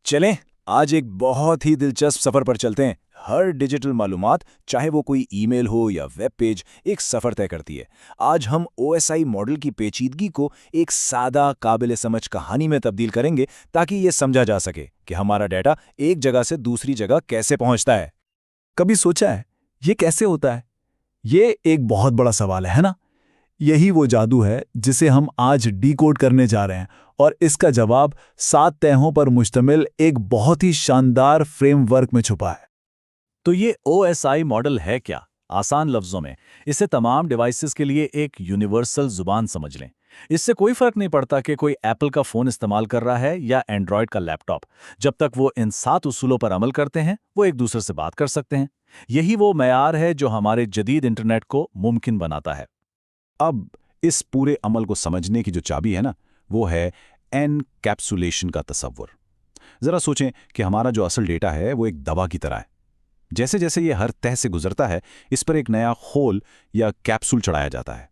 चलें, आज एक बहुत ही दिलचस्प सफर पर चलते हैं। हर डिजिटल मालूमात, चाहे वो कोई ईमेल हो या वेब पेज, एक सफर तय करती है। आज हम ओएसआई मॉडल की पेचीदगी को एक सादा, काबिल समझ कहानी में तब्दील करेंगे ताकि ये समझा जा सके कि हमारा डेटा एक जगह से दूसरी जगह कैसे पहुंचता है। कभी सोचा है ये कैसे होता है? ये एक बहुत बड़ा सवाल है ना? यही वो जादू है जिसे हम आज डिकोड करने जा रहे हैं, और इसका जवाब 7 तहों पर मुश्तमिल एक बहुत ही शानदार फ्रेमवर्क में छुपा है। तो ये OSI मॉडल है क्या? आसान लफ्जों में इसे तमाम डिवाइसेस के लिए एक यूनिवर्सल जुबान समझ लें। इससे कोई फर्क नहीं पड़ता कि कोई एप्पल का फोन इस्तेमाल कर रहा है या एंड्रॉयड का लैपटॉप। जब तक वो इन 7 उसूलों पर अमल करते हैं, वो एक दूसरे से बात कर सकते हैं। यही वो मयार है जो हमारे जदीद इंटरनेट को मुमकिन बनाता है। अब इस पूरे अमल को समझने की जो चाबी है ना, वो है एनकैप्सुलेशन का तसव्वुर। जरा सोचें कि हमारा जो असल डेटा है वो एक दवा की तरह है। जैसे जैसे ये हर तह से गुजरता है, इस पर एक नया खोल या कैप्सूल चढ़ाया जाता है।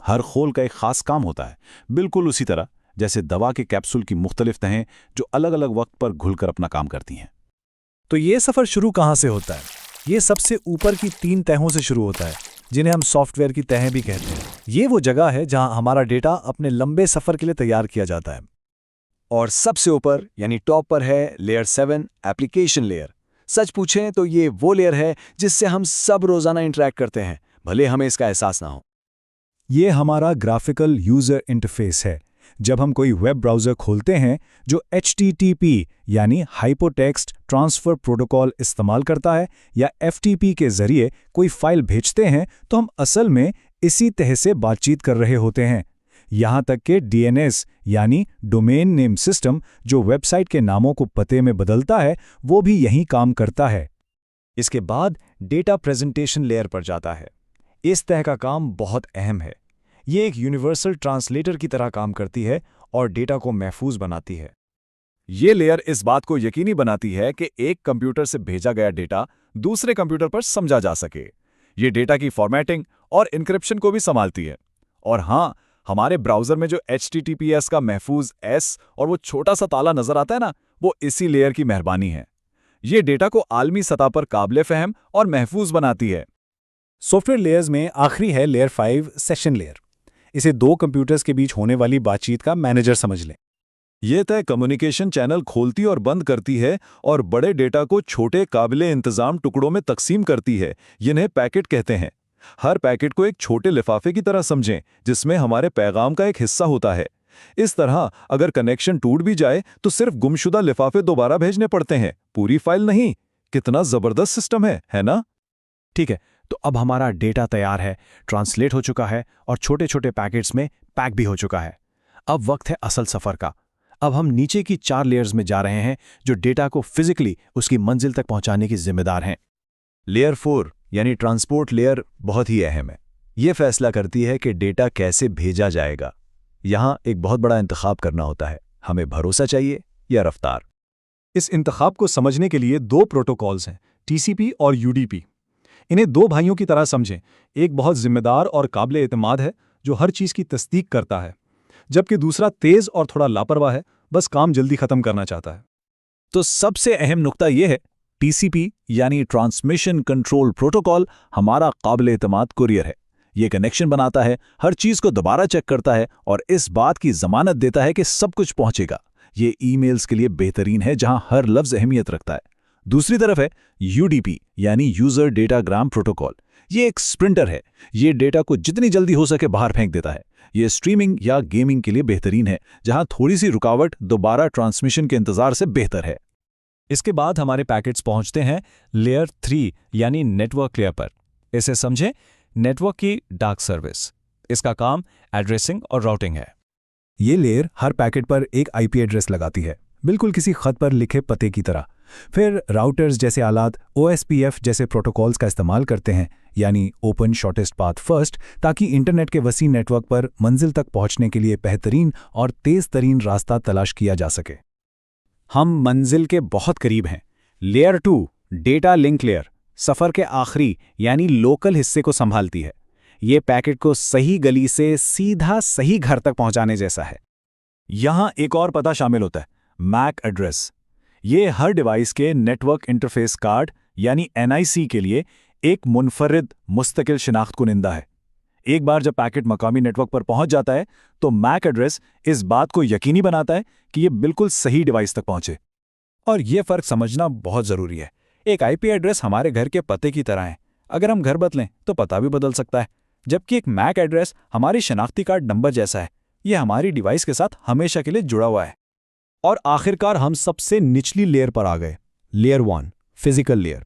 हर खोल का एक खास काम होता है, बिल्कुल उसी तरह जैसे दवा के कैप्सूल की मुख्तलिफ तहें जो अलग अलग वक्त पर घुलकर अपना काम करती हैं। तो ये सफ़र शुरू कहाँ से होता है? ये सबसे ऊपर की 3 तहों से शुरू होता है, जिन्हें हम सॉफ्टवेयर की तहें भी कहते हैं। ये वो जगह है जहां हमारा डेटा अपने लंबे सफ़र के लिए तैयार किया जाता है। और सबसे ऊपर यानी टॉप पर है लेयर 7, एप्लीकेशन लेयर। सच पूछें तो ये वो लेयर है जिससे हम सब रोजाना इंटरैक्ट करते हैं, भले हमें इसका एहसास ना हो। ये हमारा ग्राफिकल यूज़र इंटरफेस है। जब हम कोई वेब ब्राउज़र खोलते हैं जो HTTP यानी हाइपरटेक्स्ट ट्रांसफ़र प्रोटोकॉल इस्तेमाल करता है, या FTP के ज़रिए कोई फ़ाइल भेजते हैं, तो हम असल में इसी तह से बातचीत कर रहे होते हैं। यहाँ तक कि DNS यानी डोमेन नेम सिस्टम, जो वेबसाइट के नामों को पते में बदलता है, वो भी यही काम करता है। इसके बाद डेटा प्रेजेंटेशन लेयर पर जाता है। इस तह का काम बहुत अहम है। ये एक यूनिवर्सल ट्रांसलेटर की तरह काम करती है और डेटा को महफूज बनाती है। ये लेयर इस बात को यकीनी बनाती है कि एक कंप्यूटर से भेजा गया डेटा दूसरे कंप्यूटर पर समझा जा सके। ये डेटा की फॉर्मेटिंग और इंक्रिप्शन को भी संभालती है। और हाँ, हमारे ब्राउज़र में जो HTTPS का महफूज S और वो छोटा सा ताला नज़र आता है ना, वो इसी लेयर की मेहरबानी है। ये डेटा को आलमी सतह पर काबिल फ़हम और महफूज बनाती है। सॉफ्टवेयर लेयर्स में आखिरी है लेयर 5, सेशन लेयर। इसे 2 कंप्यूटर्स के बीच होने वाली बातचीत का मैनेजर समझ लें। ये तय कम्युनिकेशन चैनल खोलती और बंद करती है और बड़े डेटा को छोटे काबिले इंतजाम टुकड़ों में तकसीम करती है। जिन्हें पैकेट कहते हैं। हर पैकेट को एक छोटे लिफाफे की तरह समझें, जिसमें हमारे पैगाम का एक हिस्सा होता है। इस तरह अगर कनेक्शन टूट भी जाए तो सिर्फ गुमशुदा लिफाफे दोबारा भेजने पड़ते हैं, पूरी फाइल नहीं। कितना जबरदस्त सिस्टम है ना? ठीक है, तो अब हमारा डेटा तैयार है, ट्रांसलेट हो चुका है और छोटे छोटे पैकेट्स में पैक भी हो चुका है। अब वक्त है असल सफ़र का। अब हम नीचे की 4 लेयर्स में जा रहे हैं, जो डेटा को फिजिकली उसकी मंजिल तक पहुंचाने की जिम्मेदार हैं। लेयर 4 यानी ट्रांसपोर्ट लेयर बहुत ही अहम है। ये फैसला करती है कि डेटा कैसे भेजा जाएगा। यहाँ एक बहुत बड़ा इंतखाब करना होता है, हमें भरोसा चाहिए या रफ्तार। इस इंतखाब को समझने के लिए 2 प्रोटोकॉल्स हैं, TCP और UDP। इन्हें 2 भाइयों की तरह समझें। एक बहुत जिम्मेदार और काबिल एतमाद है, जो हर चीज़ की तस्दीक करता है, जबकि दूसरा तेज़ और थोड़ा लापरवाह है, बस काम जल्दी खत्म करना चाहता है। तो सबसे अहम नुक्ता यह है, TCP यानी ट्रांसमिशन कंट्रोल प्रोटोकॉल हमारा काबिल एतमाद कुरियर है। ये कनेक्शन बनाता है, हर चीज़ को दोबारा चेक करता है और इस बात की जमानत देता है कि सब कुछ पहुंचेगा। ये ईमेल्स के लिए बेहतरीन है, जहां हर लफ्ज़ अहमियत रखता है। दूसरी तरफ है UDP यानी यूजर डेटाग्राम प्रोटोकॉल। ये एक स्प्रिंटर है। ये डेटा को जितनी जल्दी हो सके बाहर फेंक देता है। ये स्ट्रीमिंग या गेमिंग के लिए बेहतरीन है, जहां थोड़ी सी रुकावट दोबारा ट्रांसमिशन के इंतजार से बेहतर है। इसके बाद हमारे पैकेट्स पहुंचते हैं लेयर 3 यानी नेटवर्क लेयर पर। इसे समझें, नेटवर्क की डार्क सर्विस। इसका काम एड्रेसिंग और राउटिंग है। ये लेयर हर पैकेट पर एक IP एड्रेस लगाती है, बिल्कुल किसी खत पर लिखे पते की तरह। फिर राउटर्स जैसे आलात OSPF जैसे प्रोटोकॉल्स का इस्तेमाल करते हैं, यानी ओपन शॉर्टेस्ट पाथ फर्स्ट, ताकि इंटरनेट के वसी नेटवर्क पर मंजिल तक पहुंचने के लिए बेहतरीन और तेज़ तरीन रास्ता तलाश किया जा सके। हम मंजिल के बहुत करीब हैं। लेयर 2 डेटा लिंक लेयर सफ़र के आखिरी यानी लोकल हिस्से को संभालती है। ये पैकेट को सही गली से सीधा सही घर तक पहुंचाने जैसा है। यहाँ एक और पता शामिल होता है, MAC एड्रेस। ये हर डिवाइस के नेटवर्क इंटरफेस कार्ड यानी NIC के लिए एक मुनफरिद मुस्तकिल शिनाख्त कुनिंदा है। एक बार जब पैकेट मकामी नेटवर्क पर पहुंच जाता है तो मैक एड्रेस इस बात को यकीनी बनाता है कि ये बिल्कुल सही डिवाइस तक पहुंचे। और ये फ़र्क समझना बहुत ज़रूरी है। एक IP एड्रेस हमारे घर के पते की तरह है। अगर हम घर बदलें तो पता भी बदल सकता है, जबकि एक मैक एड्रेस हमारी शनाख्ती कार्ड नंबर जैसा है। ये हमारी डिवाइस के साथ हमेशा के लिए जुड़ा हुआ है। और आखिरकार हम सबसे निचली लेयर पर आ गए, लेयर 1, फिजिकल लेयर।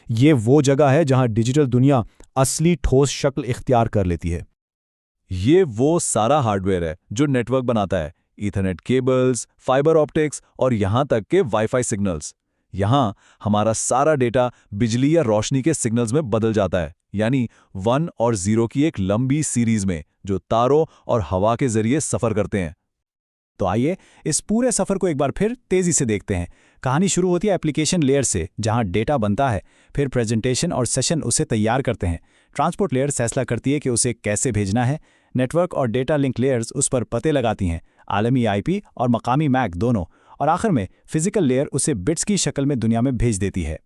ये वो जगह है जहां डिजिटल दुनिया असली ठोस शक्ल इख्तियार कर लेती है। ये वो सारा हार्डवेयर है जो नेटवर्क बनाता है, ईथरनेट केबल्स, फाइबर ऑप्टिक्स और यहां तक के वाईफाई सिग्नल्स। यहां हमारा सारा डेटा बिजली या रोशनी के सिग्नल्स में बदल जाता है, यानी 1 और 0 की एक लंबी सीरीज में जो तारों और हवा के जरिए सफर करते हैं। तो आइए इस पूरे सफ़र को एक बार फिर तेज़ी से देखते हैं। कहानी शुरू होती है एप्लीकेशन लेयर से, जहां डेटा बनता है, फिर प्रेजेंटेशन और सेशन उसे तैयार करते हैं। ट्रांसपोर्ट लेयर फैसला करती है कि उसे कैसे भेजना है। नेटवर्क और डेटा लिंक लेयर्स उस पर पते लगाती हैं, आलमी IP और मकामी मैक दोनों। और आखिर में फिजिकल लेयर उसे बिट्स की शक्ल में दुनिया में भेज देती है।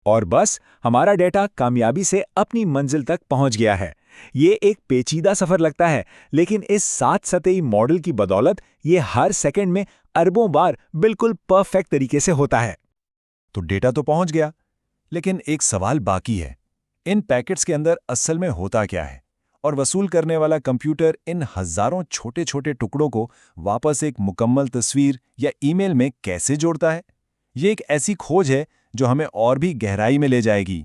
और बस हमारा डेटा कामयाबी से अपनी मंजिल तक पहुंच गया है। ये एक पेचीदा सफर लगता है, लेकिन इस 7 सतही मॉडल की बदौलत ये हर सेकंड में अरबों बार बिल्कुल परफेक्ट तरीके से होता है। तो डेटा तो पहुंच गया, लेकिन एक सवाल बाकी है। इन पैकेट्स के अंदर असल में होता क्या है? और वसूल करने वाला कंप्यूटर इन हजारों छोटे छोटे टुकड़ों को वापस एक मुकम्मल तस्वीर या ईमेल में कैसे जोड़ता है? ये एक ऐसी खोज है जो हमें और भी गहराई में ले जाएगी।